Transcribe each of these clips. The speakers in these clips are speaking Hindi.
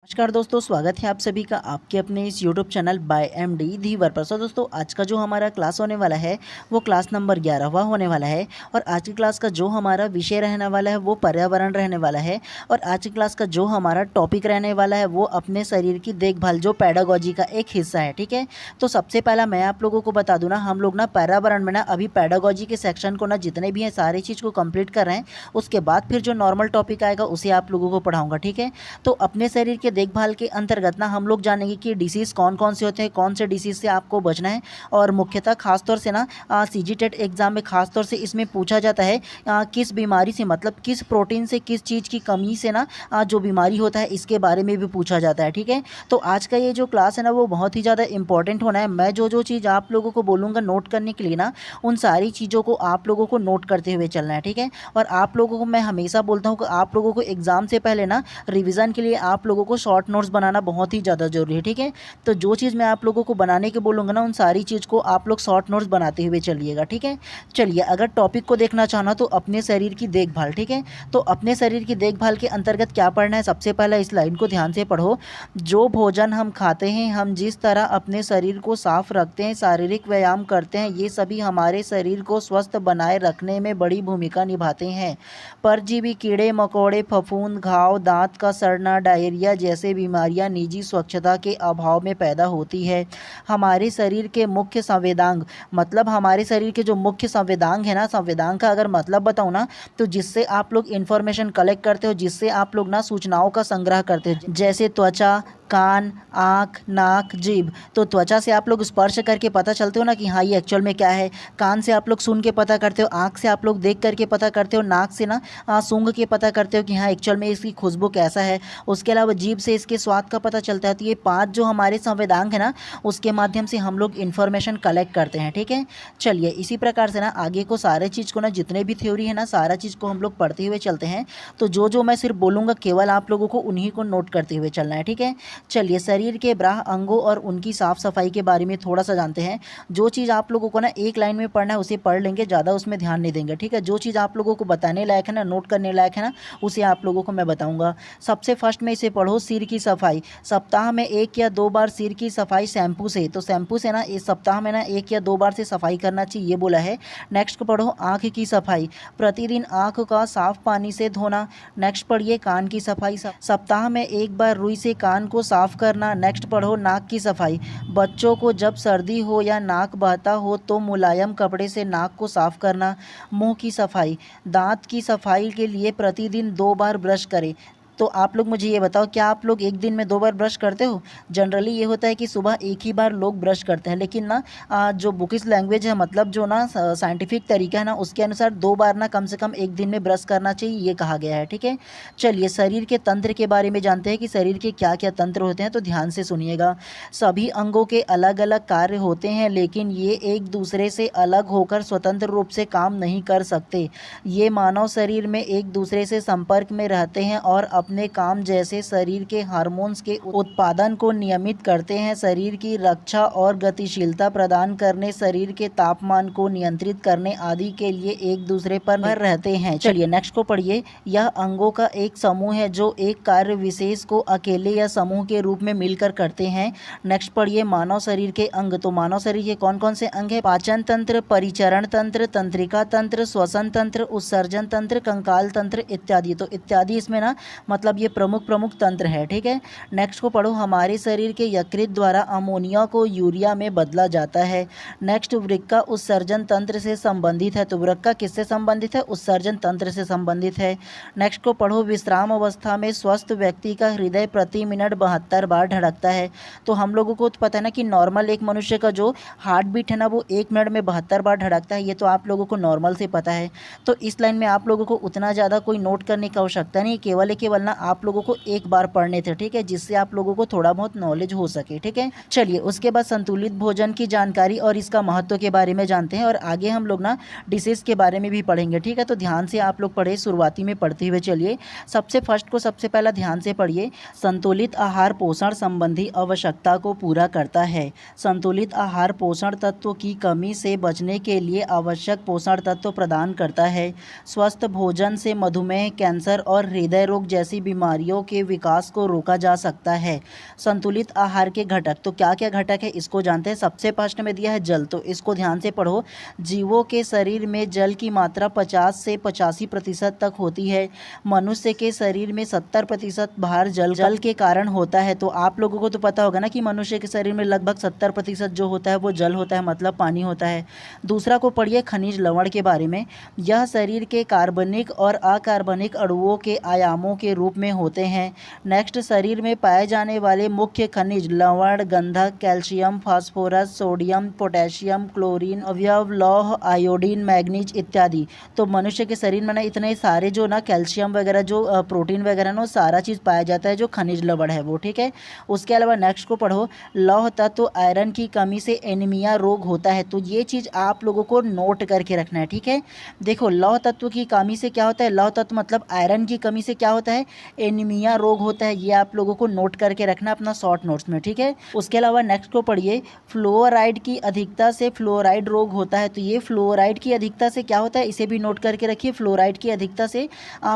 नमस्कार दोस्तों, स्वागत है आप सभी का आपके अपने इस यूट्यूब चैनल बाय एमडी धीवर पर। दोस्तों, आज का जो हमारा क्लास होने वाला है वो क्लास नंबर 11वां होने वाला है। और आज की क्लास का जो हमारा विषय रहने वाला है वो पर्यावरण रहने वाला है। और आज की क्लास का जो हमारा टॉपिक रहने वाला है वो अपने शरीर की देखभाल, जो पेडागोजी का एक हिस्सा है। ठीक है, तो सबसे पहला मैं आप लोगों को बता दूँ ना, हम लोग ना पर्यावरण में ना अभी पेडागोजी के सेक्शन को ना जितने भी हैं सारी चीज़ को कंप्लीट कर रहे हैं। उसके बाद फिर जो नॉर्मल टॉपिक आएगा उसे आप लोगों को पढ़ाऊँगा। ठीक है, तो अपने शरीर के देखभाल के अंतर्गत ना हम लोग जानेंगे कि डिसीज़ कौन कौन से होते हैं, कौन से डिसीज़ से आपको बचना है। और मुख्यतः खासतौर से ना सीजी टेट एग्जाम में खासतौर से इसमें पूछा जाता है किस बीमारी से, मतलब किस प्रोटीन से, किस चीज़ की कमी से ना जो बीमारी होता है इसके बारे में भी पूछा जाता है। ठीक है, तो आज का ये जो क्लास है ना वो बहुत ही ज़्यादा इंपॉर्टेंट होना है। मैं जो जो चीज़ आप लोगों को बोलूँगा नोट करने के लिए ना, उन सारी चीज़ों को आप लोगों को नोट करते हुए चलना है। ठीक है, और आप लोगों को मैं हमेशा बोलता हूँ कि आप लोगों को एग्ज़ाम से पहले ना रिवीजन के लिए आप लोगों को शॉर्ट नोट्स बनाना बहुत ही ज़्यादा ज़रूरी है। ठीक है, तो जो चीज़ मैं आप लोगों को बनाने के बोलूँगा ना, उन सारी चीज़ को आप लोग शॉर्ट नोट्स बनाते हुए चलिएगा। ठीक है, चलिए अगर टॉपिक को देखना चाहना तो अपने शरीर की देखभाल। ठीक है, तो अपने शरीर की देखभाल के अंतर्गत क्या पढ़ना है, सबसे पहला इस लाइन को ध्यान से पढ़ो। जो भोजन हम खाते हैं, हम जिस तरह अपने शरीर को साफ रखते हैं, शारीरिक व्यायाम करते हैं, ये सभी हमारे शरीर को स्वस्थ बनाए रखने में बड़ी भूमिका निभाते हैं। परजीवी, कीड़े मकोड़े, फफूंद, घाव, दांत का सड़ना, डायरिया जैसे बीमारियां निजी स्वच्छता के अभाव में पैदा होती है। हमारे शरीर के मुख्य संवेदांग, मतलब हमारे शरीर के जो मुख्य संवेदांग है ना, संवेदांग का अगर मतलब बताऊँ ना, तो जिससे आप लोग इन्फॉर्मेशन कलेक्ट करते हो, जिससे आप लोग ना सूचनाओं का संग्रह करते हो, जैसे त्वचा, कान, आँख, नाक, जीभ। तो त्वचा से आप लोग स्पर्श करके पता चलते हो ना कि हाँ ये एक्चुअल में क्या है। कान से आप लोग सुन के पता करते हो, आँख से आप लोग देख करके पता करते हो, नाक से ना सूंघ के पता करते हो कि हाँ एक्चुअल में इसकी खुशबू कैसा है। उसके अलावा जीभ से इसके स्वाद का पता चलता है। तो ये 5 जो हमारे संवेदांग है ना, उसके माध्यम से हम लोग इन्फॉर्मेशन कलेक्ट करते हैं। ठीक है, चलिए इसी प्रकार से ना आगे को सारे चीज़ को ना, जितने भी थ्योरी है ना, सारा चीज़ को हम लोग पढ़ते हुए चलते हैं। तो जो जो मैं सिर्फ बोलूँगा केवल आप लोगों को उन्हीं को नोट करते हुए चलना है। ठीक है, चलिए शरीर के बाह्य अंगों और उनकी साफ सफाई के बारे में थोड़ा सा जानते हैं। जो चीज़ आप लोगों को ना एक लाइन में पढ़ना है उसे पढ़ लेंगे, ज़्यादा उसमें ध्यान नहीं देंगे। ठीक है, जो चीज़ आप लोगों को बताने लायक है ना, नोट करने लायक है ना, उसे आप लोगों को मैं बताऊंगा। सबसे फर्स्ट में इसे पढ़ो, सिर की सफाई। सप्ताह में 1 या 2 बार सिर की सफाई शैम्पू से, तो शैम्पू से ना इस सप्ताह में ना 1 या 2 बार से सफाई करना चाहिए, ये बोला है। नेक्स्ट पढ़ो, आँख की सफाई। प्रतिदिन आँख का साफ पानी से धोना। नेक्स्ट पढ़िए, कान की सफाई। सप्ताह में 1 बार रुई से कान को साफ करना। नेक्स्ट पढ़ो, नाक की सफाई। बच्चों को जब सर्दी हो या नाक बहता हो तो मुलायम कपड़े से नाक को साफ करना। मुंह की सफाई। दांत की सफाई के लिए प्रतिदिन 2 बार ब्रश करें। तो आप लोग मुझे ये बताओ, क्या आप लोग एक दिन में 2 बार ब्रश करते हो? जनरली ये होता है कि सुबह एक ही बार लोग ब्रश करते हैं, लेकिन ना जो बुकिश लैंग्वेज है, मतलब जो ना साइंटिफिक तरीका है ना, उसके अनुसार 2 बार ना कम से कम एक दिन में ब्रश करना चाहिए, ये कहा गया है। ठीक है, चलिए शरीर के तंत्र के बारे में जानते हैं कि शरीर के क्या क्या तंत्र होते हैं। तो ध्यान से सुनिएगा। सभी अंगों के अलग अलग कार्य होते हैं, लेकिन ये एक दूसरे से अलग होकर स्वतंत्र रूप से काम नहीं कर सकते। ये मानव शरीर में एक दूसरे से संपर्क में रहते हैं और अपने काम जैसे शरीर के हार्मोन्स के उत्पादन को नियमित करते हैं, शरीर की रक्षा और गतिशीलता प्रदान करने, शरीर के तापमान को नियंत्रित करने आदि के लिए एक दूसरे पर निर्भर रहते हैं। चलिए नेक्स्ट को पढ़िए। यह अंगों का एक समूह है जो एक कार्य विशेष को अकेले या समूह के रूप में मिलकर करते हैं। नेक्स्ट पढ़िए, मानव शरीर के अंग। तो मानव शरीर के कौन कौन से अंग है? पाचन तंत्र, परिचरण तंत्र, तंत्रिका तंत्र, श्वसन तंत्र, उत्सर्जन तंत्र, कंकाल तंत्र इत्यादि। तो इत्यादि इसमें ना मतलब ये प्रमुख तंत्र है। ठीक है, नेक्स्ट को पढ़ो, हमारे शरीर के यकृत द्वारा अमोनिया को यूरिया में बदला जाता है। नेक्स्ट, वृक्का उत्सर्जन तंत्र से संबंधित है। तो वृक्का किससे संबंधित है? उत्सर्जन तंत्र से संबंधित है। नेक्स्ट को पढ़ो, विश्राम अवस्था में स्वस्थ व्यक्ति का हृदय प्रति मिनट 72 बार धड़कता है। तो हम लोगों को तो पता है ना कि नॉर्मल एक मनुष्य का जो हार्ट बीट है ना, वो 1 मिनट में 72 बार धड़कता है। ये तो आप लोगों को नॉर्मल से पता है। तो इस लाइन में आप लोगों को उतना ज़्यादा कोई नोट करने की आवश्यकता नहीं, केवल ना आप लोगों को एक बार पढ़ने थे। ठीक है, जिससे आप लोगों को थोड़ा बहुत नॉलेज हो सके। ठीक है, चलिए उसके बाद संतुलित भोजन की जानकारी और इसका महत्व के बारे में जानते हैं, और आगे हम लोग ना डिसीज के बारे में भी पढ़ेंगे। ठीक है, तो ध्यान से आप लोग पढ़े, शुरुआती में पढ़ते हुए चलिए। सबसे फर्स्ट को सबसे पहला ध्यान से पढ़िए। संतुलित आहार पोषण संबंधी आवश्यकता को पूरा करता है। संतुलित आहार पोषण तत्व की कमी से बचने के लिए आवश्यक पोषण तत्व प्रदान करता है। स्वस्थ भोजन से मधुमेह, कैंसर और हृदय रोग जैसी जैसी बीमारियों के विकास को रोका जा सकता है। संतुलित आहार के घटक, तो क्या क्या घटक है इसको जानते हैं। सबसे फर्स्ट में दिया है जल, तो इसको ध्यान से पढ़ो। जीवों के शरीर में जल की मात्रा 50 से 85% तक होती है। मनुष्य के शरीर में 70% भार जल के कारण होता है। तो आप लोगों को तो पता होगा ना कि मनुष्य के शरीर में लगभग 70% जो होता है वो जल होता है, मतलब पानी होता है। दूसरा को पढ़िए खनिज लवण के बारे में। यह शरीर के कार्बनिक और अकार्बनिक अणुओं के आयामों के रूप में होते हैं। नेक्स्ट, शरीर में पाए जाने वाले मुख्य खनिज लवण, गंधक, calcium, phosphorus, sodium, potassium, chlorine, अवयव, लौह, आयोडीन, मैग्नीज इत्यादि। तो मनुष्य के शरीर में ना इतने सारे जो ना कैल्शियम वगैरह, जो प्रोटीन वगैरह ना, सारा चीज़ पाया जाता है जो खनिज लवण है वो, ठीक है। उसके अलावा नेक्स्ट को पढ़ो, लौह तत्व आयरन की कमी से एनीमिया रोग होता है। तो ये चीज़ आप लोगों को नोट करके रखना है, ठीक है। देखो, लौह तत्व की कमी से क्या होता है, लौह तत्व मतलब आयरन की कमी से क्या होता है, एनीमिया रोग होता है। ये आप लोगों को नोट करके रखना अपना शॉर्ट नोट्स में, ठीक है। उसके अलावा नेक्स्ट को पढ़िए, फ्लोराइड की अधिकता से फ्लोराइड रोग होता है। तो ये फ्लोराइड की अधिकता से क्या होता है, इसे भी नोट करके रखिए। फ्लोराइड की अधिकता से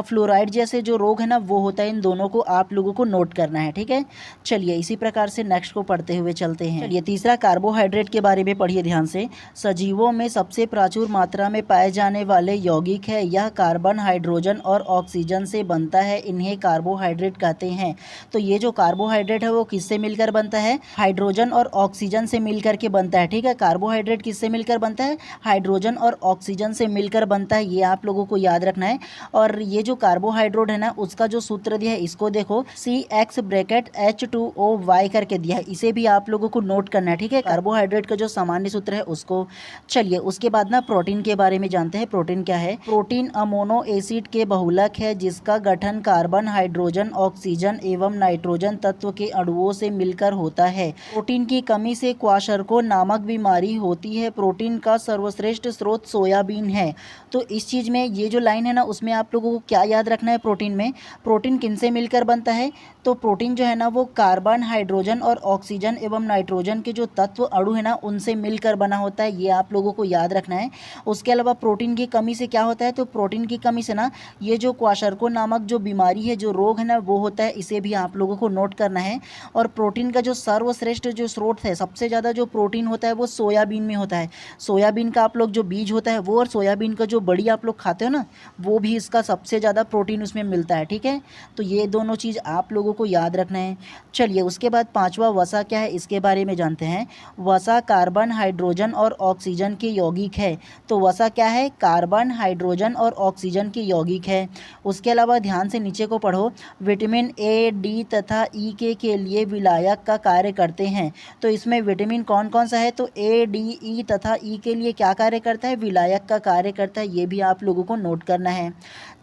फ्लोराइड जैसे जो रोग है ना वो होता है। इन दोनों को आप लोगों को नोट करना है, ठीक है। चलिए इसी प्रकार से नेक्स्ट को पढ़ते हुए चलते हैं। चलिए तीसरा, कार्बोहाइड्रेट के बारे में पढ़िए ध्यान से। सजीवों में सबसे प्रचुर मात्रा में पाए जाने वाले यौगिक है। यह कार्बन, हाइड्रोजन और ऑक्सीजन से बनता है। इन्हें कार्बोहाइड्रेट कहते हैं। तो ये जो कार्बोहाइड्रेट है वो किससे मिलकर बनता है, हाइड्रोजन और ऑक्सीजन से मिलकर के बनता है, ठीक है। कार्बोहाइड्रेट किससे मिलकर बनता है, हाइड्रोजन और ऑक्सीजन से मिलकर बनता है। ये आप लोगों को याद रखना है। और ये जो कार्बोहाइड्रेट है ना, उसका जो सूत्र दिया है इसको देखो, CX ब्रैकेट H2OY करके दिया है। इसे भी आप लोगों को नोट करना है, ठीक है, कार्बोहाइड्रेट का जो सामान्य सूत्र है उसको। चलिए उसके बाद ना प्रोटीन के बारे में जानते हैं। प्रोटीन क्या है, प्रोटीन अमोनो एसिड के बहुलक है जिसका गठन कार्बन, हाइड्रोजन, ऑक्सीजन एवं नाइट्रोजन तत्व के अणुओं से मिलकर होता है। प्रोटीन की कमी से क्वाशरको नामक बीमारी होती है। प्रोटीन का सर्वश्रेष्ठ स्रोत सोयाबीन है। तो इस चीज़ में ये जो लाइन है ना, उसमें आप लोगों को क्या याद रखना है, प्रोटीन में प्रोटीन किनसे मिलकर बनता है, तो प्रोटीन जो है ना वो कार्बन, हाइड्रोजन और ऑक्सीजन एवं नाइट्रोजन के जो तत्व अणु है ना उनसे मिलकर बना होता है। ये आप लोगों को याद रखना है। उसके अलावा प्रोटीन की कमी से क्या होता है, तो प्रोटीन की कमी से ना ये जो क्वाशरको नामक जो बीमारी है, जो रोग है ना वो होता है। इसे भी आप लोगों को नोट करना है। और प्रोटीन का जो सर्वश्रेष्ठ जो स्रोत है, सबसे ज़्यादा जो प्रोटीन होता है वो सोयाबीन में होता है। सोयाबीन का आप लोग जो बीज होता है वो, और सोयाबीन का जो बड़ी आप लोग खाते हो ना, वो भी इसका सबसे ज़्यादा प्रोटीन उसमें मिलता है, ठीक है। तो ये दोनों चीज़ आप लोगों को याद रखना है। चलिए उसके बाद पांचवा, वसा क्या है इसके बारे में जानते हैं। वसा कार्बन, हाइड्रोजन और ऑक्सीजन के यौगिक है। तो वसा क्या है, कार्बन, हाइड्रोजन और ऑक्सीजन के यौगिक है। उसके अलावा ध्यान से नीचे को पढ़ो, विटामिन A, D तथा E के लिए विलायक का कार्य करते हैं। तो इसमें विटामिन कौन कौन सा है, तो A, D, E तथा E के लिए क्या कार्य करता है, विलायक का कार्य करता है। ये भी आप लोगों को नोट करना है।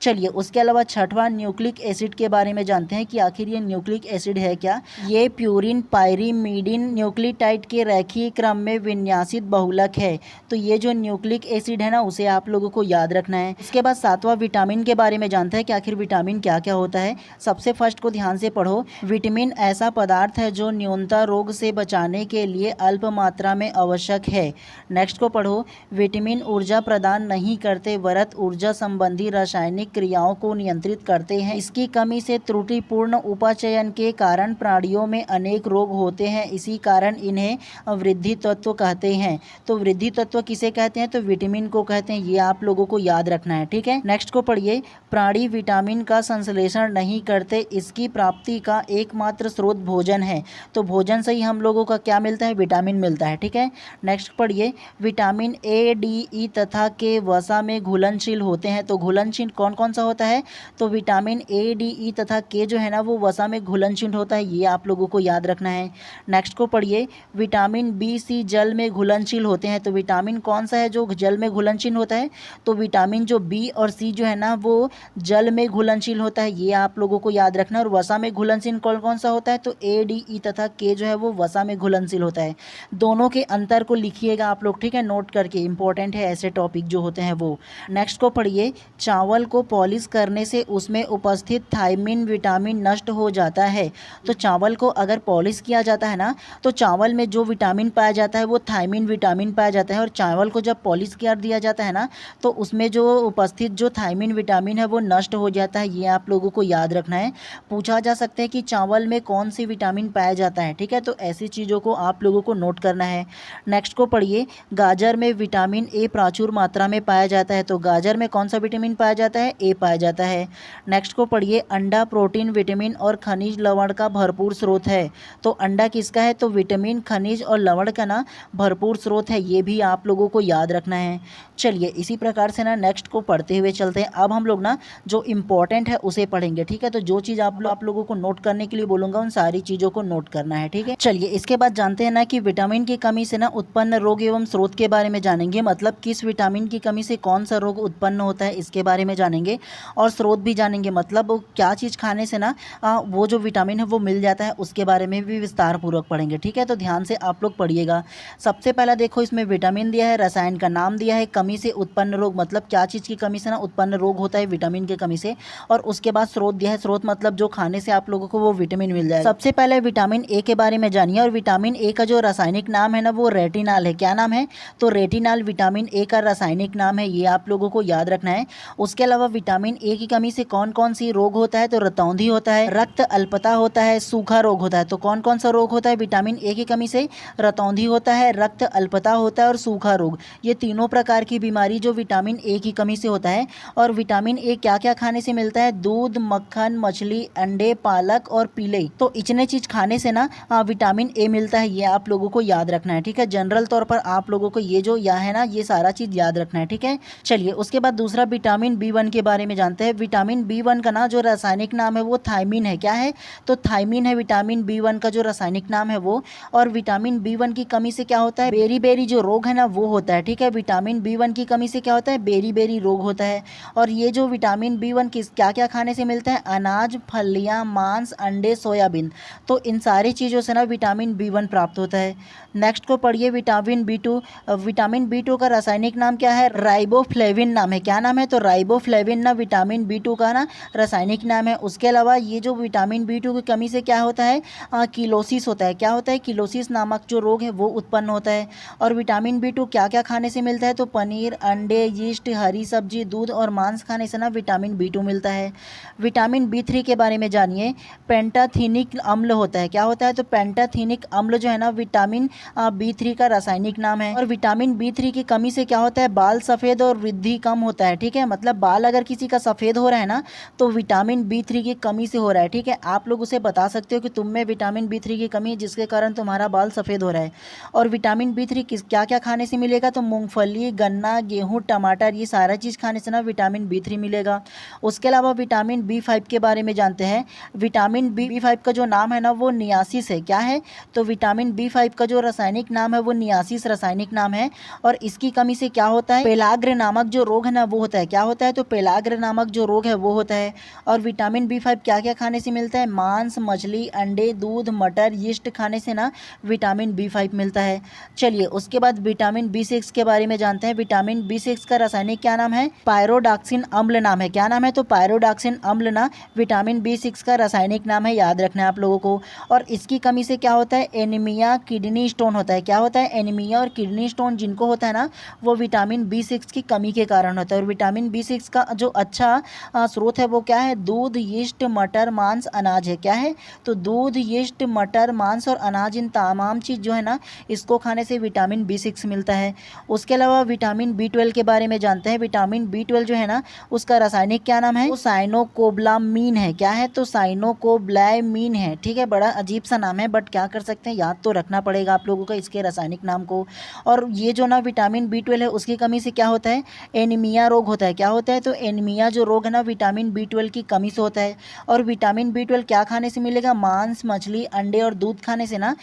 चलिए उसके अलावा छठवां, न्यूक्लिक एसिड के बारे में जानते हैं कि आखिर ये न्यूक्लिक एसिड है क्या। ये प्यूरिन, पायरीमिडीन न्यूक्लियोटाइड के रेखीय क्रम में विन्यासित बहुलक है। तो ये जो न्यूक्लिक एसिड है ना उसे आप लोगों को याद रखना है। इसके बाद सातवां, विटामिन के बारे में जानते हैं कि आखिर विटामिन क्या क्या होता है। सबसे फर्स्ट को ध्यान से पढ़ो, विटामिन ऐसा पदार्थ है जो न्यूनता रोग से बचाने के लिए अल्प मात्रा में आवश्यक है। नेक्स्ट को पढ़ो, विटामिन ऊर्जा प्रदान नहीं करते वरत ऊर्जा संबंधी रासायनिक क्रियाओं को नियंत्रित करते हैं। इसकी कमी से त्रुटिपूर्ण उपाचयन के कारण प्राणियों में अनेक रोग होते हैं। इसी कारण इन्हें वृद्धि तत्व कहते हैं। तो वृद्धि तत्व किसे कहते हैं, तो विटामिन को कहते हैं। ये आप लोगों को याद रखना है, ठीक है। नेक्स्ट को पढ़िए, प्राणी विटामिन का संश्लेषण नहीं करते, इसकी प्राप्ति का एकमात्र स्रोत भोजन है। तो भोजन से ही हम लोगों का क्या मिलता है, विटामिन मिलता है, ठीक है। नेक्स्ट पढ़िए, विटामिन A, D, E तथा के वसा में घुलनशील होते हैं। तो घुलनशील कौन कौन सा होता है, तो विटामिन A, D, E तथा के जो है ना वो वसा में घुलनशील होता है। ये आप लोगों को याद रखना है। नेक्स्ट को पढ़िए, विटामिन B, C जल में घुलनशील होते हैं। तो विटामिन कौन सा है जो जल में घुलनशील होता है, तो विटामिन जो B और C जो है ना वो जल में घुलनशील होता है। ये आप लोगों को याद रखना है। और वसा में घुलनशील कौन कौन सा होता है, तो A, D, E तथा के जो है वो वसा में घुलनशील होता है। दोनों के अंतर को लिखिएगा आप लोग, ठीक है, नोट करके, इंपॉर्टेंट है ऐसे टॉपिक जो होते हैं वो। नेक्स्ट को पढ़िए, चावल को पॉलिश करने से उसमें उपस्थित थायमिन विटामिन नष्ट हो जाता है। तो चावल को अगर पॉलिश किया जाता है ना, तो चावल में जो विटामिन पाया जाता है वो थायमिन विटामिन पाया जाता है, और चावल को जब पॉलिश कर दिया जाता है ना, तो उसमें जो उपस्थित जो थायमिन विटामिन है वो नष्ट हो जाता है। ये आप लोगों को याद रखना है। पूछा जा सकता है कि चावल में कौन सी विटामिन पाया जाता है, ठीक है, तो ऐसी चीज़ों को आप लोगों को नोट करना है। नेक्स्ट को पढ़िए, गाजर में विटामिन ए प्रचुर मात्रा में पाया जाता है। तो गाजर में कौन सा विटामिन पाया जाता है? ए पाया जाता है। नेक्स्ट को पढ़िए, अंडा प्रोटीन विटामिन और खनिज लवण का भरपूर स्रोत है। तो अंडा किसका है? तो विटामिन खनिज और लवण का ना भरपूर स्रोत है। ये भी आप लोगों को याद रखना है। चलिए इसी प्रकार से ना नेक्स्ट को पढ़ते हुए चलते हैं। अब हम लोग ना जो इम्पोर्टेंट है उसे पढ़ेंगे, ठीक है। तो जो चीज़ आप लोगों को नोट करने के लिए बोलूँगा उन सारी चीज़ों को नोट करना है, ठीक है। चलिए इसके बाद जानते हैं ना कि विटामिन की कमी से ना उत्पन्न रोग एवं स्रोत के बारे में जानेंगे। मतलब किस विटामिन की कमी से कौन सा रोग उत्पन्न होता है इसके बारे में जानेंगे, और स्रोत भी जानेंगे। मतलब क्या चीज़ खाने से ना वो जो विटामिन है वो मिल जाता है, उसके बारे में भी विस्तार पूर्वक पढ़ेंगे, ठीक है। तो ध्यान से आप लोग पढ़िएगा। सबसे पहला देखो, इसमें विटामिन दिया है, रसायन का नाम दिया है, कमी से उत्पन्न रोग, मतलब क्या चीज़ की कमी से ना उत्पन्न रोग होता है विटामिन की कमी से, और उसके बाद स्रोत दिया है। स्रोत मतलब जो खाने से आप लोगों को वो विटामिन मिल जाए। सबसे पहले विटामिन ए के बारे में जानिए, और विटामिन ए का जो रासायनिक नाम है ना वो रेटिनॉल है। क्या नाम है? तो रेटिनॉल विटामिन ए का रासायनिक नाम है। ये आप लोगों को याद रखना है। उसके अलावा विटामिन ए की कमी से कौन कौन सी रोग होता है? तो रतौंधी होता है, रक्त अल्पता होता है, सूखा रोग होता है। तो कौन कौन सा रोग होता है विटामिन ए की कमी से? रतौंधी होता है, रक्त अल्पता होता है और सूखा रोग। ये तीनों प्रकार की बीमारी जो विटामिन ए की कमी से होता है। और विटामिन ए क्या क्या खाने से मिलता है? दूध, मक्खन, मछली, अंडे, पालक और पीले। तो इतने चीज खाने से ना विटामिन ए मिलता है। ये आप लोगों को याद रखना है, ठीक है। जनरल तौर पर आप लोगों को ये जो यहाँ है ना ये सारा चीज याद रखना है, ठीक है। चलिए उसके बाद दूसरा विटामिन बी1 के बारे में जानते हैं। विटामिन बी1 का ना जो रासायनिक नाम है वो थायमिन है। क्या है? तो थायमिन है विटामिन बी1 का जो रासायनिक नाम है वो। और विटामिन बी1 की कमी से क्या होता है? बेरी बेरी जो रोग है ना वो होता है, ठीक है। विटामिन बी1 की कमी से क्या होता है? बेरी बेरी रोग होता है। और ये जो विटामिन बी1 किस क्या क्या खाने से मिलता है? अनाज, फलियां, मांस, अंडे, सोयाबीन। तो इन सारी चीज़ों से ना विटामिन बी1 प्राप्त होता है। नेक्स्ट को पढ़िए, विटामिन बी2। विटामिन बी2 का रासायनिक नाम क्या है? राइबोफ्लेविन नाम है। क्या नाम है? तो राइबोफ्लेविन ना विटामिन बी2 का ना रासायनिक नाम है। उसके अलावा ये जो विटामिन बी2 की कमी से क्या होता है? किलोसिस होता है। क्या होता है? किलोसिस नामक जो रोग है वो उत्पन्न होता है। और विटामिन बी2 क्या क्या खाने से मिलता है? तो पनीर, अंडे, यीस्ट, हरी सब्जी, दूध और मांस खाने से ना विटामिन बी2 मिलता है। विटामिन बी3 के बारे में जानिए। पेंटाथीनिक अम्ल होता है। क्या होता है? तो पेंटाथीनिक अम्ल जो है ना विटामिन बी3 का रासायनिक नाम है। और विटामिन बी3 की कमी से क्या होता है? बाल सफ़ेद और वृद्धि कम होता है, ठीक है। मतलब बाल अगर किसी का सफ़ेद हो रहा है ना तो विटामिन बी3 की कमी से हो रहा है, ठीक है। आप लोग उसे बता सकते हो कि तुम में विटामिन बी3 की कमी है जिसके कारण तुम्हारा बाल सफ़ेद हो रहा है। और विटामिन बी3 किस क्या क्या खाने से मिलेगा? तो मूंगफली, गन्ना, गेहूँ, टमाटर, ये सारा चीज़ खाने से ना विटामिन बी3 मिलेगा। उसके अलावा विटामिन बी5 के बारे में जानते हैं। विटामिन बी5 का जो नाम है ना वो नियासिस है। क्या है? तो विटामिन बी5 का जो रासायनिक नाम है वो नियासिस रासायनिक नाम है। और इसकी कमी से क्या होता है? पेलाग्र नामक जो रोग है ना वो होता है। क्या होता है? तो पेलाग्र नामक जो रोग है वो होता है। और विटामिन बी5 क्या क्या खाने से मिलता है? मांस, मछली, अंडे, दूध, मटर, यीस्ट खाने से ना विटामिन बी5 मिलता है। चलिए उसके बाद विटामिन बी6 के बारे में जानते हैं। विटामिन बी6 का रासायनिक क्या नाम है? पायरोडॉक्सिन अम्ल नाम है। क्या नाम है? तो पायरोडॉक्सिन अम्ल ना विटामिन बी6 का रासायनिक नाम है। याद रखना है आप लोगों को। और इसकी कमी से क्या होता है? एनीमिया, किडनी स्टोन होता है। क्या होता है? एनीमिया और किडनी स्टोन जिनको होता है ना वो विटामिन बी6 की कमी के कारण होता है। और विटामिन बी6 का जो अच्छा स्रोत है वो क्या है? दूध, यीस्ट, मटर, मांस, अनाज है। क्या है? तो दूध, यीस्ट, मटर, मांस और अनाज, इन तमाम चीज़ जो है ना इसको खाने से विटामिन बी6 मिलता है। उसके अलावा विटामिन बी12 के बारे में जानते हैं। विटामिन बी12 जो है ना उसका रासायनिक क्या नाम है? वो साइनोकोब्लामीन है। क्या है? तो साइनोकोब्लामीन है, ठीक है। बड़ा अजीब सा नाम है बट क्या कर सकते हैं, याद तो रखना पड़ेगा आप लोगों को इसके रासायनिक नाम को। और ये जो ना विटामिन बी12 है उसकी कमी से क्या होता है? एनीमिया रोग होता है। क्या होता है? तो एनीमिया जो रोग है ना विटामिन बी12 की कमी से होता है। और विटामिन बी12 क्या खाने से मिलेगा? मांस, मछली, अंडे और दूध खाने से ना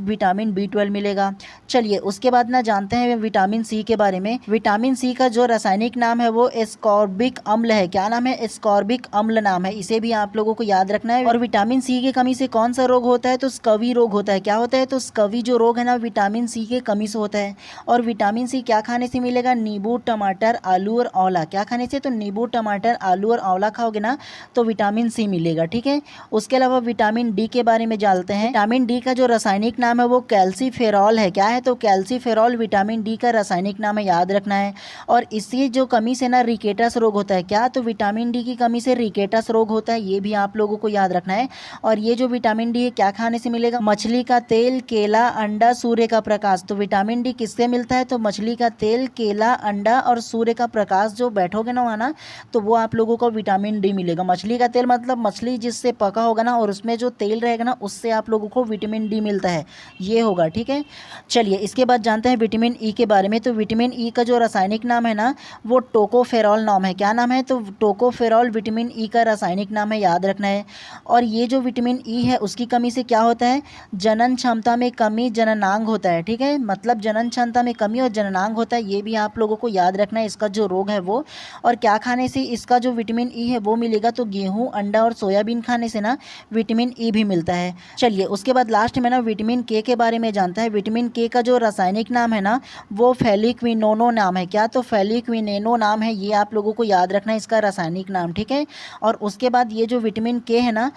विटामिन बी12 मिलेगा। चलिए उसके बाद ना जानते हैं विटामिन सी के बारे में। विटामिन सी का जो रासायनिक नाम है वो एस्कॉर्बिक अम्ल है। क्या नाम है? एस्कॉर्बिक अम्ल नाम है। इसे भी आप लोगों को याद रखना है। और विटामिन सी की कमी से कौन सा रोग होता है? तो स्कवी रोग होता है। क्या होता है? तो स्कवी जो रोग है ना विटामिन सी के कमी से होता है। और विटामिन सी क्या खाने से मिलेगा? नींबू, टमाटर, आलू और आंवला। क्या खाने से? तो नींबू, टमाटर, आलू और आंवला खाओगे ना तो विटामिन सी मिलेगा। ठीक है, उसके अलावा विटामिन डी के बारे में जानते हैं। विटामिन डी का जो रासायनिक नाम है वो कैल्सीफेरॉल है। क्या है? तो कैल्सीफेरॉल विटामिन डी का रासायनिक नाम है, याद रखना है। और इसकी जो कमी से ना रिकेटस रोग होता है। क्या? तो विटामिन डी की कमी से रिकेटस रोग होता है, ये भी आप लोगों को याद रखना है। और ये जो विटामिन डी है क्या खाने से मिलेगा? मछली का तेल, केला, अंडा, सूर्य का प्रकाश। तो विटामिन डी किससे मिलता है? तो मछली का तेल, केला, अंडा और सूर्य का प्रकाश जो बैठोगे ना वहाँ ना, तो वो आप लोगों को विटामिन डी मिलेगा। मछली का तेल मतलब मछली जिससे पका होगा ना और उसमें जो तेल रहेगा ना उससे आप लोगों को विटामिन डी मिलता है, ये होगा। ठीक है, चलिए इसके बाद जानते हैं विटामिन ई के बारे में। तो विटामिन ई का जो रासायनिक नाम है ना वो टोकोफेरॉल नाम है। क्या नाम है? तो टोकोफेरॉल विटामिन ई का रासायनिक नाम है, याद रखना है। और ये जो विटामिन ई है उसकी कमी से क्या होता है? जनन क्षमता में कमी, जननांग होता है। ठीक है, मतलब जनन क्षमता में कमी और जननांग होता है, ये भी आप लोगों को याद रखना है, इसका जो रोग है वो। और क्या खाने से इसका जो विटामिन ई है वो मिलेगा? तो गेहूं, अंडा और सोयाबीन खाने से ना विटामिन ई भी मिलता है। चलिए उसके बाद लास्ट में ना विटामिन के बारे में जानता है। विटामिन के का जो रासायनिक नाम है ना वो फेलिक्विनोनो नाम है। क्या? तो फेलिक्विनेनो नाम है, ये आप लोगों को याद रखना है इसका रासायनिक नाम। ठीक है, और उसके बाद ये जो विटामिन के है ना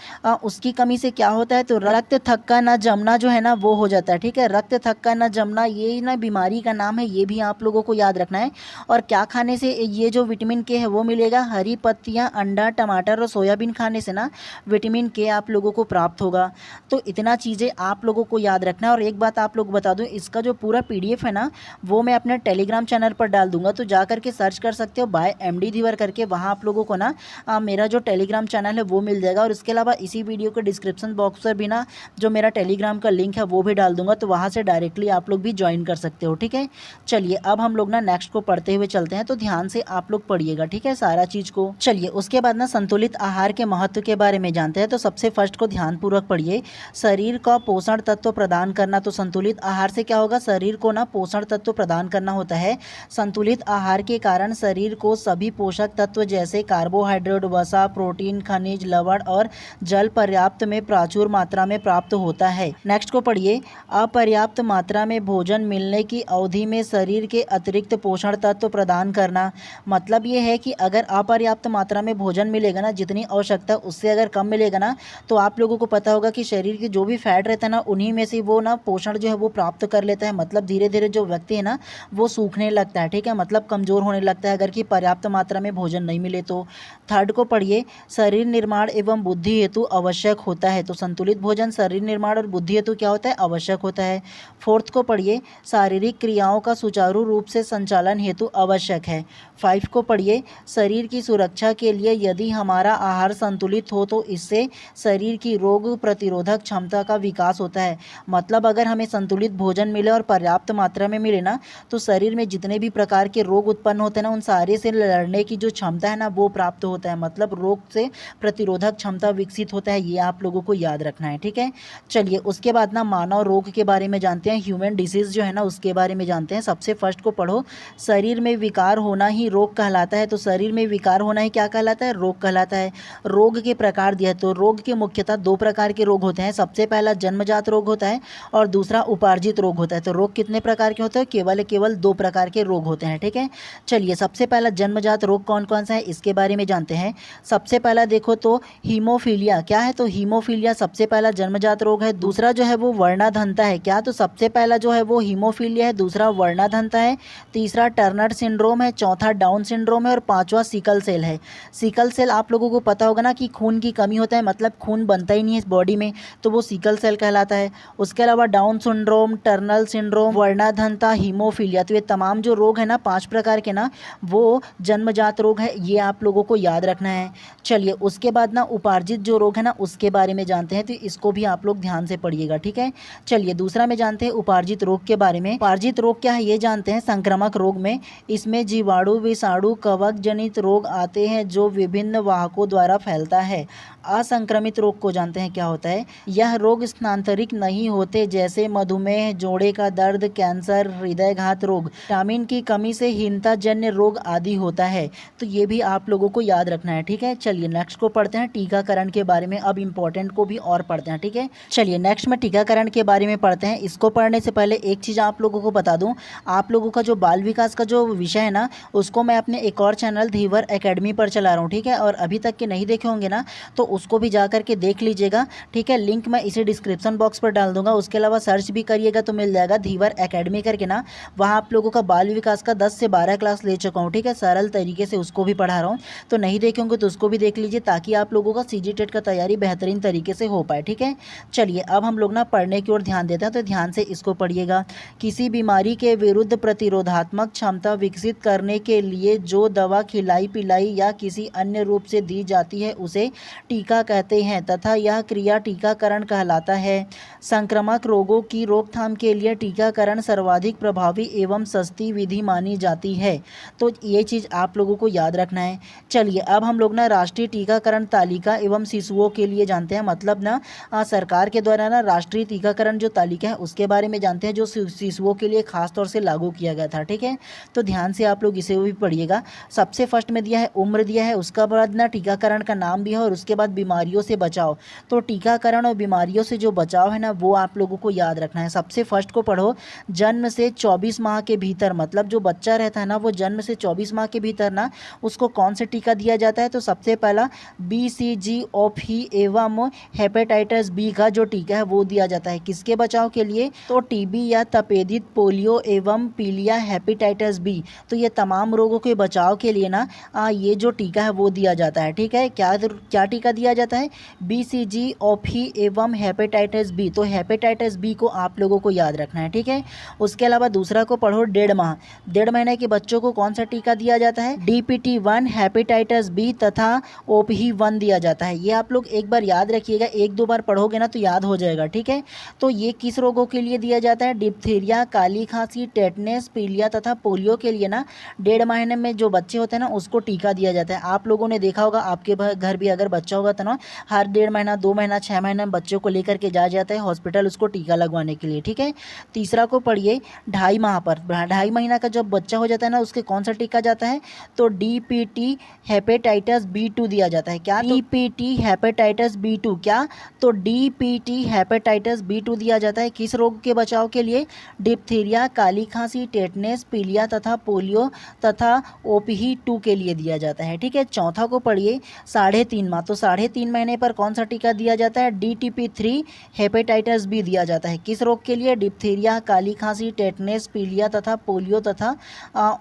उसकी कमी से क्या होता है? तो रक्त थक्का न जमना जो है ना वो हो जाता है। ठीक है, रक्त थक्का न जमना ये ना बीमारी का नाम है, ये भी आप लोगों को याद रखना है। और क्या खाने से ये जो विटामिन के है वो मिलेगा? हरी पत्तियां, अंडा, टमाटर और सोयाबीन खाने से ना विटामिन के आप लोगों को प्राप्त होगा। तो इतना चीज़ें आप लोगों को याद रखना है। और एक बात आप लोग बता दूं, इसका जो पूरा PDF है ना वो मैं अपने टेलीग्राम चैनल पर डाल दूंगा, तो जा करके सर्च कर सकते हो बाय MD धीवर करके, वहाँ आप लोगों को ना मेरा जो टेलीग्राम चैनल है वो मिल जाएगा। और इसके अलावा इसी वीडियो के डिस्क्रिप्शन बॉक्स पर भी ना जो मेरा टेलीग्राम का लिंक है वो भी डाल दूंगा, तो वहाँ से डायरेक्टली आप लोग भी ज्वाइन कर सकते हो। ठीक है, चलिए अब हम लोग ना नेक्स्ट को पढ़ते हुए चलते हैं, तो ध्यान से आप लोग पढ़िएगा। ठीक है, सारा चीज़ को। चलिए उसके बाद ना संतुलित आहार के महत्व के बारे में जानते हैं। तो सबसे फर्स्ट को ध्यानपूर्वक पढ़िए। शरीर का पोषण तत्व प्रदान करना। तो संतुलित आहार से क्या होगा? शरीर को ना पोषण तत्व प्रदान करना होता है। संतुलित आहार के कारण शरीर को सभी पोषक तत्व जैसे कार्बोहाइड्रेट, वसा, प्रोटीन, खनिज, लवण और जल पर्याप्त में प्रचुर मात्रा में प्राप्त होता है। नेक्स्ट को पढ़िए। अपर्याप्त मात्रा में भोजन मिलने की अवधि में शरीर के अतिरिक्त पोषण तत्व प्रदान करना। मतलब ये है कि अगर अपर्याप्त मात्रा में भोजन मिलेगा ना, जितनी आवश्यकता उससे अगर कम मिलेगा ना, तो आप लोगों को पता होगा कि शरीर की जो भी फैट रहता है ना उन्हीं में से वो ना पोषण जो है वो प्राप्त कर लेता है। मतलब धीरे धीरे जो व्यक्ति है ना वो सूखने लगता है। ठीक है, मतलब कमज़ोर होने लगता है अगर कि पर्याप्त मात्रा में भोजन नहीं मिले तो। थर्ड को पढ़िए। शरीर निर्माण एवं बुद्धि हेतु आवश्यक होता है। तो संतुलित भोजन शरीर निर्माण और बुद्धि हेतु क्या होता है? आवश्यक होता है। फोर्थ को पढ़िए। शारीरिक क्रियाओं का सुचारू रूप से संचालन हेतु आवश्यक है। 5 को पढ़िए। शरीर की सुरक्षा के लिए यदि हमारा आहार संतुलित हो तो इससे शरीर की रोग प्रतिरोधक क्षमता का विकास होता है। मतलब अगर हमें संतुलित भोजन मिले और पर्याप्त मात्रा में मिले ना, तो शरीर में जितने भी प्रकार के रोग उत्पन्न होते हैं ना उन सारे से लड़ने की जो क्षमता है ना वो प्राप्त होता है। मतलब रोग से प्रतिरोधक क्षमता विकसित होता है, ये आप लोगों को याद रखना है। ठीक है, चलिए उसके बाद ना मानव रोग के बारे में जानते हैं। ह्यूमन डिसीज़ जो है ना उसके बारे में जानते हैं। सबसे फर्स्ट को पढ़ो। शरीर में विकार होना ही रोग कहलाता है। तो शरीर में विकार होना ही क्या कहलाता है? रोग कहलाता है। रोग के प्रकार दिया, तो रोग के मुख्यतः 2 प्रकार के रोग होते हैं। सबसे पहला जन्मजात रोग होता है और दूसरा उपार्जित रोग होता है। तो रोग कितने प्रकार के होते हैं? केवल 2 प्रकार के रोग होते हैं। ठीक है, चलिए सबसे पहला जन्मजात रोग कौन कौन सा है इसके बारे में जानते हैं। सबसे पहला देखो तो हीमोफीलिया। क्या है? तो हीमोफीलिया सबसे पहला जन्मजात रोग है। दूसरा जो है वो वर्णाधनता है। क्या? तो सबसे पहला जो है वो हीमोफीलिया है, दूसरा वर्णाधनता है, तीसरा टर्नर सिंड्रोम है, चौथा डाउन सिंड्रोम है और पांचवा सिकल सेल है। सिकल सेल आप लोगों को पता होगा ना कि खून की कमी होता है, मतलब खून बनता ही नहीं है इस बॉडी में, तो वो सिकल सेल कहलाता है। उसके अलावा डाउन सिंड्रोम, टर्नल सिंड्रोम, वर्णाधनता, हीमोफीलिया, तो ये तमाम जो रोग है ना 5 प्रकार के ना वो जन्मजात रोग है, ये आप लोगों को याद रखना है। चलिए उसके बाद ना उपार्जित जो रोग है ना उसके बारे में जानते हैं, तो इसको भी आप लोग ध्यान से पढ़िएगा। ठीक है, चलिए दूसरा में जानते हैं उपार्जित रोग के बारे में। उपार्जित रोग क्या है ये जानते हैं। संक्रामक रोग में इसमें जीवाणु, विषाणु, कवक जनित रोग आते हैं जो विभिन्न वाहकों द्वारा फैलता है। असंक्रमित रोग को जानते हैं क्या होता है। यह रोग स्थानांतरित नहीं होते, जैसे मधुमेह, जोड़े का दर्द, कैंसर, हृदयघात रोग, विटामिन की कमी से हीनता जन्य रोग आदि होता है। तो ये भी आप लोगों को याद रखना है, ठीक है। चलिए नेक्स्ट को पढ़ते हैं, टीकाकरण के बारे में। अब इंपॉर्टेंट को भी और पढ़ते हैं, ठीक है। चलिए नेक्स्ट में टीकाकरण के बारे में पढ़ते हैं। इसको पढ़ने से पहले एक चीज़ आप लोगों को बता दूं, आप लोगों का जो बाल विकास का जो विषय है ना, उसको मैं अपने एक और चैनल धीवर एकेडमी पर चला रहा हूँ, ठीक है। और अभी तक के नहीं देखे होंगे ना, तो उसको भी जा करके देख लीजिएगा, ठीक है। लिंक मैं इसे डिस्क्रिप्शन बॉक्स पर डाल दूंगा। उसके अलावा सर्च भी करिएगा तो मिल जाएगा धीवर एकेडमी करके ना। वहाँ आप लोगों का बाल विकास का 10 से 12 क्लास ले चुका हूँ, ठीक है। सरल तरीके से उसको भी पढ़ा रहा हूँ, तो नहीं देखे होंगे तो उसको भी देख लीजिए, ताकि आप लोगों का सीजी टेट का तैयारी बेहतरीन तरीके से हो पाए, ठीक है। चलिए अब हम लोग ना पढ़ने की ओर ध्यान देते हैं, तो ध्यान से इसको पढ़िएगा। किसी बीमारी के विरुद्ध प्रतिरोधात्मक क्षमता विकसित करने के लिए जो दवा खिलाई पिलाई या किसी अन्य रूप से दी जाती है उसे टीका कहते हैं, तथा यह क्रिया टीकाकरण कहलाता है। संक्रामक रोगों की रोकथाम के लिए टीकाकरण सर्वाधिक प्रभावी एवं सस्ती विधि मानी जाती है। तो ये चीज़ आप लोगों को याद रखना है। चलिए अब हम लोग ना राष्ट्रीय टीकाकरण तालिका एवं शिशुओं के लिए जानते हैं, मतलब ना सरकार के द्वारा ना राष्ट्रीय टीकाकरण जो तालिका है उसके बारे में जानते हैं, जो शिशुओं के लिए खास तौर से लागू किया गया था, ठीक है। तो ध्यान से आप लोग इसे भी पढ़िएगा। सबसे फर्स्ट में दिया है उम्र दिया है, उसका बाद ना टीकाकरण का नाम भी है, और उसके बाद बीमारियों से बचाव। तो टीकाकरण और बीमारियों से जो बचाव है ना, वो आप लोगों को याद रखना है। सबसे फर्स्ट को पढ़ो, जन्म से 24 माह के भीतर, मतलब जो बच्चा रहता है ना, वो जन्म से 24 माह के भीतर ना उसको कौन से टीका दिया जाता है। तो सबसे पहला BCG ओफी एवं हेपेटाइटिस बी का जो टीका है वो दिया जाता है। किसके बचाव के लिए? तो टीबी या तपेदिक पोलियो एवं पीलिया हेपेटाइटिस बी, तो ये तमाम रोगों के बचाव के लिए ना ये जो टीका है वो दिया जाता है, ठीक है। क्या टीका दिया जाता है? BCG ओफी एवं हेपेटाइटिस बी। तो हेपेटाइटिस बी को आप लोगों को याद रखना है, ठीक है। उसके अलावा दूसरा को पढ़ो, 1.5 माह, 1.5 महीने के बच्चों को कौन सा टीका दिया जाता है? DPT1 हेपेटाइटिस बी तथा OPE1 दिया जाता है। ये आप लोग एक बार याद रखिएगा, 1-2 बार पढ़ोगे ना तो याद हो जाएगा, ठीक है। तो ये किस रोगों के लिए दिया जाता है? डिप्थीरिया, काली खांसी, टेटनेस, पीलिया तथा पोलियो के लिए ना 1.5 महीने में जो बच्चे होते हैं ना उसको टीका दिया जाता है। आप लोगों ने देखा होगा, आपके घर भी अगर बच्चा होगा तो ना हर 1.5 महीना, 2 महीना, 6 महीने में बच्चों को लेकर के जाया जाता है हॉस्पिटल उसको टीका लगवाने के लिए, ठीक है। तीसरा को पढ़िए, 2.5 माह पर, 2.5 महीना का जब बच्चा हो जाता है ना उसके कौन सा टीका जाता है? तो DPT हेपेटाइटिस B2 दिया जाता है। क्या? DPT hepatitis B2। क्या? तो DPT हेपेटाइटिस B2 दिया जाता है। किस रोग के बचाव के लिए? डिप्थीरिया, काली खांसी, टेटनेस, पीलिया तथा पोलियो तथा OPE2 के लिए दिया जाता है, ठीक है। चौथा को पढ़िए, 3.5 माह, तो 3.5 महीने पर कौन सा टीका दिया जाता है? DTP3 हेपेटाइटिस बी दिया जाता है। किस रोग के लिए? डिप्थीरिया, काली खांसी, टेटनेस, पीलिया तथा पोलियो तथा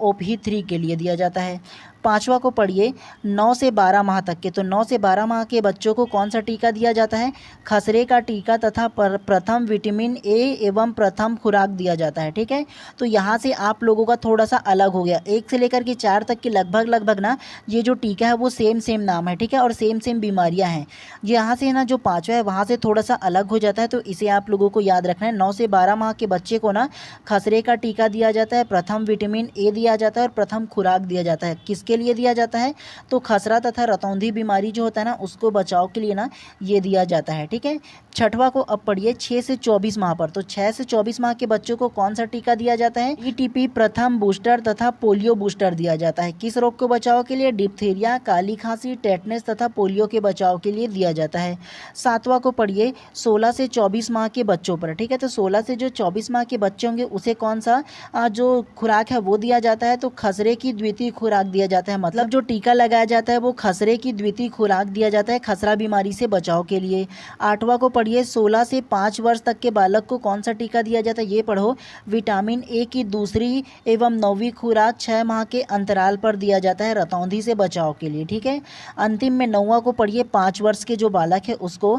OPE3 के लिए दिया जाता है। पांचवा को पढ़िए, 9 से 12 माह तक के, तो 9 से 12 माह के बच्चों को कौन सा टीका दिया जाता है? खसरे का टीका तथा प्रथम विटामिन ए एवं प्रथम खुराक दिया जाता है, ठीक है। तो यहाँ से आप लोगों का थोड़ा सा अलग हो गया, 1 से लेकर के 4 तक की लगभग ना ये जो टीका है वो सेम नाम है, ठीक है, और सेम बीमारियाँ हैं। यहाँ से ना जो पाँचवा है वहाँ से थोड़ा सा अलग हो जाता है, तो इसे आप लोगों को याद रखना है। 9 से 12 माह के बच्चे को ना खसरे का टीका दिया जाता है, प्रथम विटामिन ए दिया जाता है और प्रथम खुराक दिया जाता है। किसके लिए दिया जाता है? तो खसरा तथा रतौंधी बीमारी जो होता है ना उसको बचाव के लिए ना ये दिया जाता है, ठीक है। छठवा को अब पढ़िए, 6 से 24 माह पर, तो 6 से 24 माह के बच्चों को कौन सा टीका दिया जाता है? ETP प्रथम बूस्टर तथा पोलियो बूस्टर दिया जाता है। किस रोग को बचाव के लिए? डिप्थीरिया, काली खांसी, टेटनेस तथा पोलियो के बचाव के लिए दिया जाता है। सातवां को पढ़िए, 16 से 24 माह के बच्चों पर, ठीक है। तो 16 से जो 24 माह के बच्चे होंगे उसे कौन सा जो खुराक है वो दिया जाता है? तो खसरे की द्वितीय खुराक दिया जाता है, मतलब जो टीका लगाया जाता है वो खसरे की द्वितीय खुराक दिया जाता है खसरा बीमारी से बचाव के लिए। आठवां को पढ़िए, 16 से 5 वर्ष तक के बालक को कौन सा टीका दिया जाता है? ये पढ़ो, विटामिन ए की दूसरी एवं 9वीं खुराक 6 माह के अंतराल पर दिया जाता है रतौंधी से बचाव के लिए, ठीक है। अंतिम में 9वां को पढ़िए, 5 वर्ष के जो बालक है उसको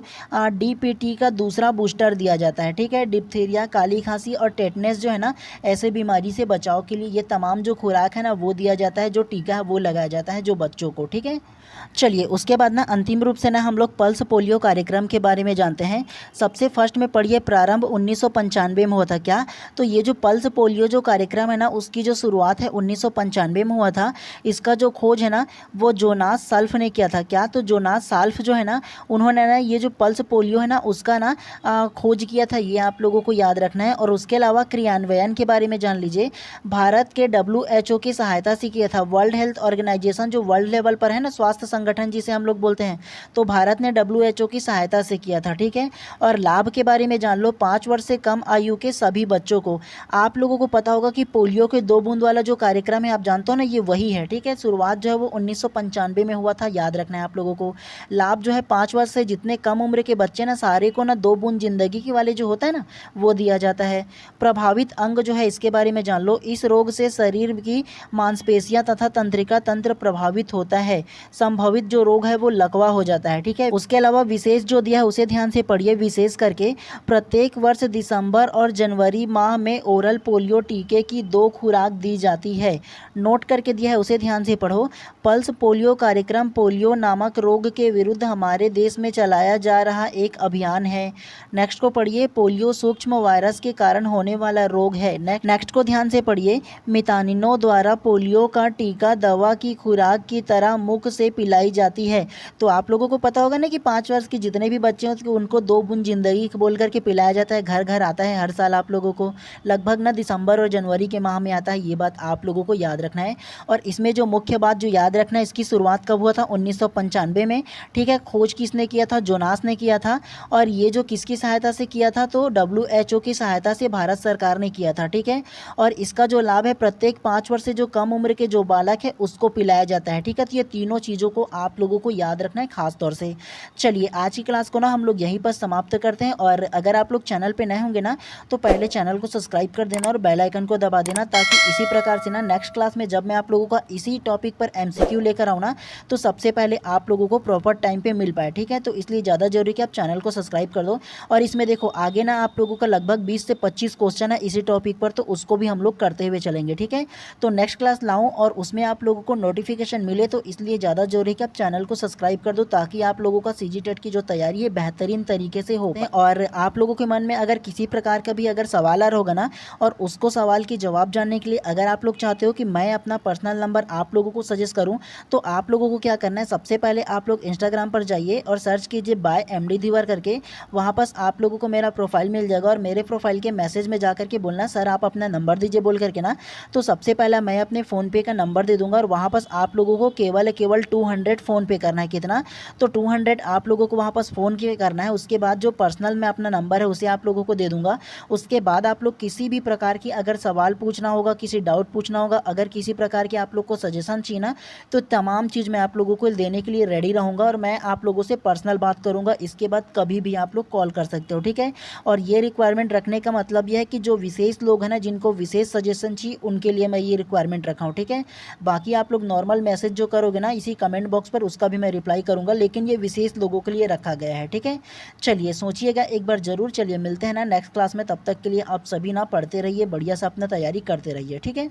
DPT का दूसरा बूस्टर दिया जाता है, ठीक है। डिप्थीरिया, काली खांसी और टेटनेस जो है ना ऐसे बीमारी से बचाव के लिए ये तमाम जो खुराक है ना वो दिया जाता है, जो टीका है वो वो लगाया जाता है जो बच्चों को, ठीक है। चलिए उसके बाद ना अंतिम रूप से ना हम लोग पल्स पोलियो कार्यक्रम के बारे में जानते हैं। सबसे फर्स्ट में पढ़िए प्रारंभ 1995 में हुआ था क्या? तो ये जो पल्स पोलियो जो कार्यक्रम है ना उसकी जो शुरुआत है 1995 में हुआ था। इसका जो खोज है ना वो जोनास साल्फ ने किया था। क्या? तो जोनास साल्फ जो है ना उन्होंने ना ये जो पल्स पोलियो है ना उसका ना खोज किया था, ये आप लोगों को याद रखना है। और उसके अलावा क्रियान्वयन के बारे में जान लीजिए। भारत के WHO की सहायता से किया था। वर्ल्ड हेल्थ ऑर्गेनाइजेशन जो वर्ल्ड लेवल पर है ना, स्वास्थ्य संगठन जिसे हम लोग बोलते हैं, तो भारत ने WHO की सहायता से किया था, ठीक है। और लाभ के बारे में जान लो, 5 वर्ष से कम आयु के सभी बच्चों को। आप लोगों को पता होगा कि पोलियो के 2 बूंद वाला जो कार्यक्रम है आप जानते हो ना, ये वही है, ठीक है। शुरुआत जो है वो 1995 में हुआ था, याद रखना है आप लोगों को। लाभ जो है 5 वर्ष से जितने कम उम्र के बच्चे ना, सारे को ना 2 बूंद जिंदगी की वाले जो होता है ना वो दिया जाता है। प्रभावित अंग जो है इसके बारे में जान लो, इस रोग से शरीर की मांसपेशियां तथा तंत्रिका तंत्र प्रभावित होता है। संभवित जो रोग है वो लकवा हो जाता है, ठीक है। उसके अलावा विशेष जो दिया है उसे ध्यान से पढ़िए। विशेष करके प्रत्येक वर्ष दिसंबर और जनवरी माह में ओरल पोलियो टीके की 2 खुराक दी जाती है। नोट करके दिया है उसे ध्यान से पढ़ो। पल्स पोलियो कार्यक्रम पोलियो नामक रोग के विरुद्ध हमारे देश में चलाया जा रहा एक अभियान है। नेक्स्ट को पढ़िए। पोलियो सूक्ष्म वायरस के कारण होने वाला रोग है। नेक्स्ट को ध्यान से पढ़िए। मितानिनों द्वारा पोलियो का टीका दवा की खुराक की तरह मुख से पिलाई जाती है। तो आप लोगों को पता होगा ना कि 5 वर्ष के जितने भी बच्चे हैं उनको 2 बूंद जिंदगी बोल करके पिलाया जाता है। घर घर आता है हर साल आप लोगों को, लगभग ना दिसंबर और जनवरी के माह में आता है। ये बात आप लोगों को याद रखना है। और इसमें जो मुख्य बात जो याद रखना है, इसकी शुरुआत कब हुआ था? 1995 में, ठीक है। खोज किसने किया था? जोनास ने किया था। और ये जो किसकी सहायता से किया था? तो WHO की सहायता से भारत सरकार ने किया था, ठीक है। और इसका जो लाभ है प्रत्येक 5 वर्ष से जो कम उम्र के जो बालक है उसको पिलाया जाता है, ठीक है। तो ये तीनों चीज़ों को आप लोगों को याद रखना है खास तौर से। चलिए आज की क्लास को ना हम लोग यहीं पर समाप्त करते हैं। और अगर आप लोग चैनल पे नए होंगे ना तो पहले चैनल को सब्सक्राइब कर देना और बेल आइकन को दबा देना, ताकि इसी प्रकार से ना नेक्स्ट क्लास में जब मैं आप लोगों का इसी टॉपिक पर MCQ लेकर आऊँ ना तो सबसे पहले आप लोगों को प्रॉपर टाइम पे मिल पाए, ठीक है। तो इसलिए ज़्यादा जरूरी कि आप चैनल को सब्सक्राइब कर दो। और इसमें देखो आगे ना आप लोगों का लगभग 20 से 25 क्वेश्चन है इसी टॉपिक पर, तो उसको भी हम लोग करते हुए चलेंगे, ठीक है। तो नेक्स्ट क्लास लाऊं और उसमें आप लोगों को नोटिफिकेशन मिले, तो इसलिए ज़्यादा जरूरी है कि आप चैनल को सब्सक्राइब कर दो, ताकि आप लोगों का CGTET की जो तैयारी है बेहतरीन तरीके से हो। और आप लोगों के मन में अगर किसी प्रकार का भी अगर सवाल आ रहा होगा ना, और उसको सवाल की जवाब जानने के लिए अगर आप लोग चाहते हो कि मैं अपना पर्सनल नंबर आप लोगों को सजेस्ट करूं, तो आप लोगों को क्या करना है, सबसे पहले आप लोग इंस्टाग्राम पर जाइए और सर्च कीजिए बाय MD धीवर करके। वहाँ पर आप लोगों को मेरा प्रोफाइल मिल जाएगा और मेरे प्रोफाइल के मैसेज में जाकर के बोलना सर आप अपना नंबर दीजिए बोल करके ना। तो सबसे पहला मैं अपने फ़ोनपे का नंबर दे दूंगा और वहाँ पर आप लोगों को केवल 200 फ़ोनपे करना है। कितना? तो 200 आप लोगों को वहाँ पर फ़ोन पे करना है। उसके बाद जो पर्सनल में अपना नंबर है उसे आप लोगों को दे दूंगा। उसके बाद आप लोग किसी भी प्रकार की अगर सवाल पूछना होगा, किसी डाउट पूछना होगा, अगर किसी प्रकार की आप लोग को सजेशन चाहिए ना, तो तमाम चीज़ मैं आप लोगों को देने के लिए रेडी रहूँगा और मैं आप लोगों से पर्सनल बात करूँगा। इसके बाद कभी भी आप लोग कॉल कर सकते हो, ठीक है। और ये रिक्वायरमेंट रखने का मतलब यह है कि जो विशेष लोग हैं ना, जिनको विशेष सजेशन चाहिए, उनके लिए मैं ये रिक्वायरमेंट रखा हूँ, ठीक है। बाकी आप लोग नॉर्मल मैसेज जो करोगे ना इसी कमेंट बॉक्स पर, उसका भी मैं रिप्लाई करूँगा, लेकिन ये विशेष लोगों के लिए रखा गया है, ठीक है। चलिए सोचिएगा एक बार ज़रूर। चलिए मिलते हैं ना नेक्स्ट क्लास में, तब तक के लिए आप सभी ना पढ़ते रहिए, बढ़िया से अपना तैयारी करते रहिए, ठीक है।